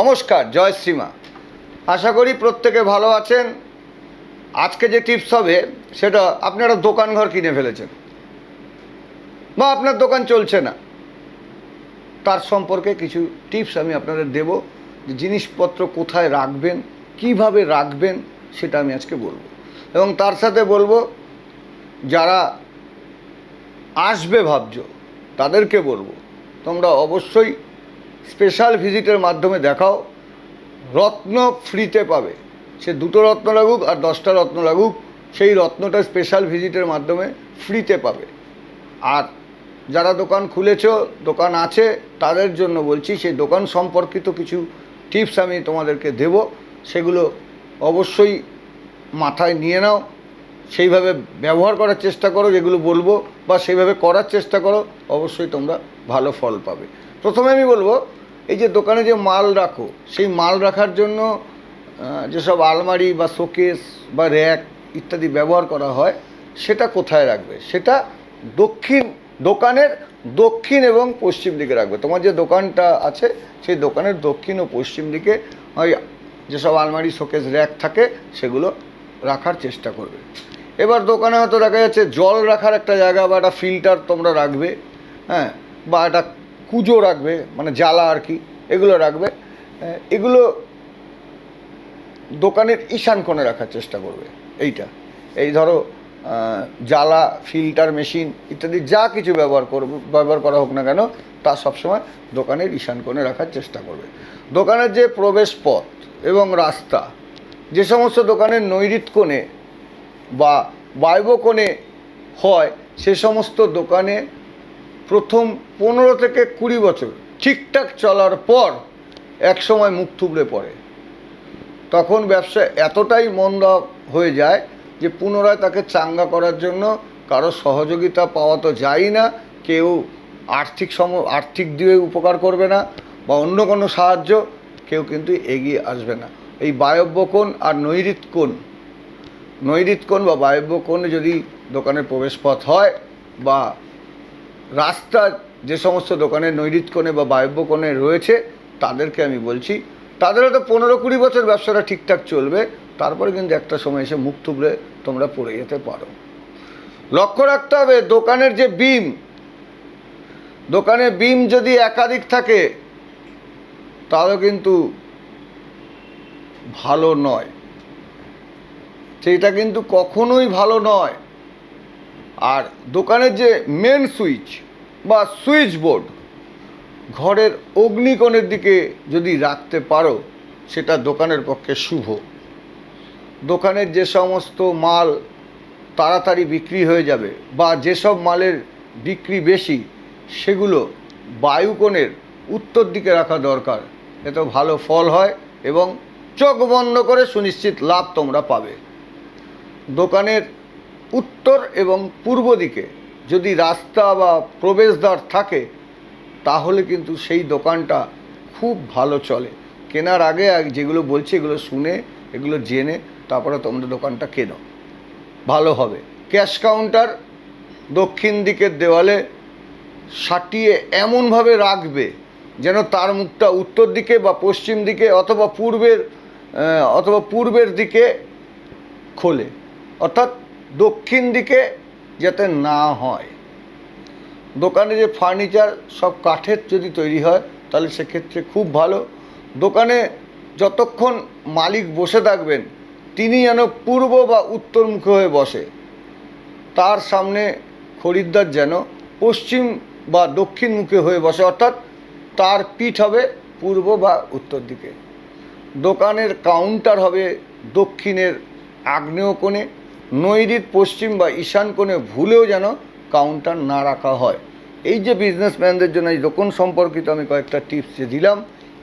নমস্কার, জয় শ্রীমা। আশা করি প্রত্যেকে ভালো আছেন। আজকে যে টিপস হবে সেটা, আপনি একটা দোকান ঘর কিনে ফেলেছেন বা আপনার দোকান চলছে না, তার সম্পর্কে কিছু টিপস আমি আপনাদের দেব। যে জিনিসপত্র কোথায় রাখবেন, কিভাবে রাখবেন, সেটা আমি আজকে বলবো। এবং তার সাথে বলবো, যারা আসবে ভাবছো তাদেরকে বলবো, তোমরা অবশ্যই স্পেশাল ভিজিটের মাধ্যমে দেখাও। রত্ন ফ্রিতে পাবে, সে 2টো রত্ন লাগুক আর 10টা রত্ন লাগুক, সেই রত্নটা স্পেশাল ভিজিটের মাধ্যমে ফ্রিতে পাবে। আর যারা দোকান খুলেছ, দোকান আছে, তাদের জন্য বলছি, সেই দোকান সম্পর্কিত কিছু টিপস আমি তোমাদেরকে দেব। সেগুলো অবশ্যই মাথায় নিয়ে নাও, সেইভাবে ব্যবহার করার চেষ্টা করো যেগুলো বলবো, বা সেইভাবে করার চেষ্টা করো, অবশ্যই তোমরা ভালো ফল পাবে। প্রথমে আমি বলবো, এই যে দোকানে যে মাল রাখো, সেই মাল রাখার জন্য যেসব আলমারি বা শোকেস বা র্যাক ইত্যাদি ব্যবহার করা হয়, সেটা কোথায় রাখবে? সেটা দোকানের দক্ষিণ এবং পশ্চিম দিকে রাখবে। তোমার যে দোকানটা আছে সেই দোকানের দক্ষিণ ও পশ্চিম দিকে ওই যেসব আলমারি শোকেস র্যাক থাকে সেগুলো রাখার চেষ্টা করবে। এবার দোকানে হয়তো দেখা যাচ্ছে জল রাখার একটা জায়গা বা একটা ফিল্টার তোমরা রাখবে, হ্যাঁ, বা একটা কুজো রাখবে, মানে জ্বালা আর কি, এগুলো রাখবে। এগুলো দোকানের ঈশান কোণে রাখার চেষ্টা করবে। এই ধরো জ্বালা, ফিল্টার মেশিন ইত্যাদি যা কিছু ব্যবহার করা হোক না কেন, তা সবসময় দোকানের ঈশান কোণে রাখার চেষ্টা করবে। দোকানের যে প্রবেশ পথ এবং রাস্তা, যে সমস্ত দোকানের নৈঋত্য কোণে বা বায়ব্য কোণে হয়, সে সমস্ত দোকানে প্রথম 15 থেকে 20 বছর ঠিকঠাক চলার পর একসময় মুখ থুবড়ে পড়ে। তখন ব্যবসা এতটাই মন্দা হয়ে যায় যে পুনরায় তাকে চাঙ্গা করার জন্য কারো সহযোগিতা পাওয়া তো যায় না, কেউ আর্থিক দিয়ে উপকার করবে না, বা অন্য কোনো সাহায্য কেউ কিন্তু এগিয়ে আসবে না। এই বায়ব্য কোণ আর নৈঋত্য কোণ বা বায়ব্য কোণে যদি দোকানের প্রবেশপথ হয়, বা রাস্তা যে সমস্ত দোকানের নৈঋত্য কোণে বা বায়ব্য কোণে রয়েছে, তাদেরকে আমি বলছি, তাদের হয়তো 15-20 বছর ব্যবসাটা ঠিকঠাক চলবে, তারপরে কিন্তু একটা সময় এসে মুখ থুবড়ে তোমরা পড়ে যেতে পারো। লক্ষ্য রাখতে হবে, দোকানের যে বিম যদি একাধিক থাকে, তাহলে কিন্তু ভালো নয়, সেইটা কিন্তু কখনোই ভালো নয়। আর দোকানের যে মেন সুইচ বা সুইচ বোর্ড ঘরের অগ্নিকোণের দিকে যদি রাখতে পারো, সেটা দোকানের পক্ষে শুভ। দোকানের যে সমস্ত মাল তাড়াতাড়ি বিক্রি হয়ে যাবে, বা যেসব মালের বিক্রি বেশি, সেগুলো বায়ুকোণের উত্তর দিকে রাখা দরকার। এতে ভালো ফল হয় এবং চোখ বন্ধ করে সুনিশ্চিত লাভ তোমরা পাবে। দোকানের উত্তর এবং পূর্ব দিকে যদি রাস্তা বা প্রবেশদ্বার থাকে, তাহলে কিন্তু সেই দোকানটা খুব ভালো চলে। কেনার আগে যেগুলো বলছি এগুলো শুনে, এগুলো জেনে তারপরে তোমরা দোকানটা কেনো, ভালো হবে। ক্যাশ কাউন্টার দক্ষিণ দিকের দেওয়ালে সাটিয়ে এমনভাবে রাখবে যেন তার মুখটা উত্তর দিকে বা পশ্চিম দিকে অথবা পূর্বের দিকে খোলে, অর্থাৎ দক্ষিণ দিকে যাতে না হয়। দোকানে যে ফার্নিচার সব কাঠের যদি তৈরি হয়, তাহলে সেক্ষেত্রে খুব ভালো। দোকানে যতক্ষণ মালিক বসে থাকবেন, তিনি যেন পূর্ব বা উত্তরমুখী হয়ে বসে, তার সামনে খরিদ্দার যেন পশ্চিম বা দক্ষিণমুখী হয়ে বসে, অর্থাৎ তার পিঠ হবে পূর্ব বা উত্তর দিকে। দোকানের কাউন্টার হবে দক্ষিণের আগ্নেয় কোণে, নৈঋত্য পশ্চিম বা ঈশান কোণে ভুলেও যেন কাউন্টার না রাখা হয়। এই যে বিজনেসম্যানদের জন্য এই দোকান সম্পর্কিত আমি কয়েকটা টিপস যে দিলাম,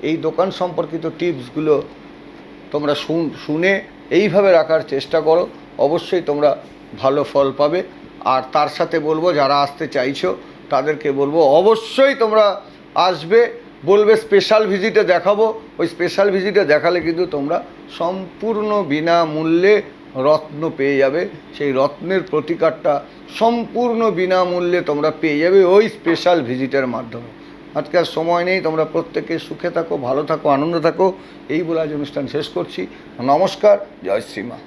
এই দোকান সম্পর্কিত টিপসগুলো তোমরা শুনে এইভাবে রাখার চেষ্টা করো, অবশ্যই তোমরা ভালো ফল পাবে। আর তার সাথে বলবো, যারা আসতে চাইছো তাদেরকে বলবো, অবশ্যই তোমরা আসবে, বলবে স্পেশাল ভিজিটে দেখাবো। ওই স্পেশাল ভিজিটে দেখালে কিন্তু তোমরা সম্পূর্ণ বিনামূল্যে রত্ন পেয়ে যাবে। সেই রত্নের প্রতিকারটা সম্পূর্ণ বিনামূল্যে তোমরা পেয়ে যাবে ওই স্পেশাল ভিজিটের মাধ্যমে। আজকে আর সময় নেই, তোমরা প্রত্যেকে সুখে থাকো, ভালো থাকো, আনন্দে থাকো, এই বলে আজ অনুষ্ঠান শেষ করছি। নমস্কার, জয় শ্রীমা।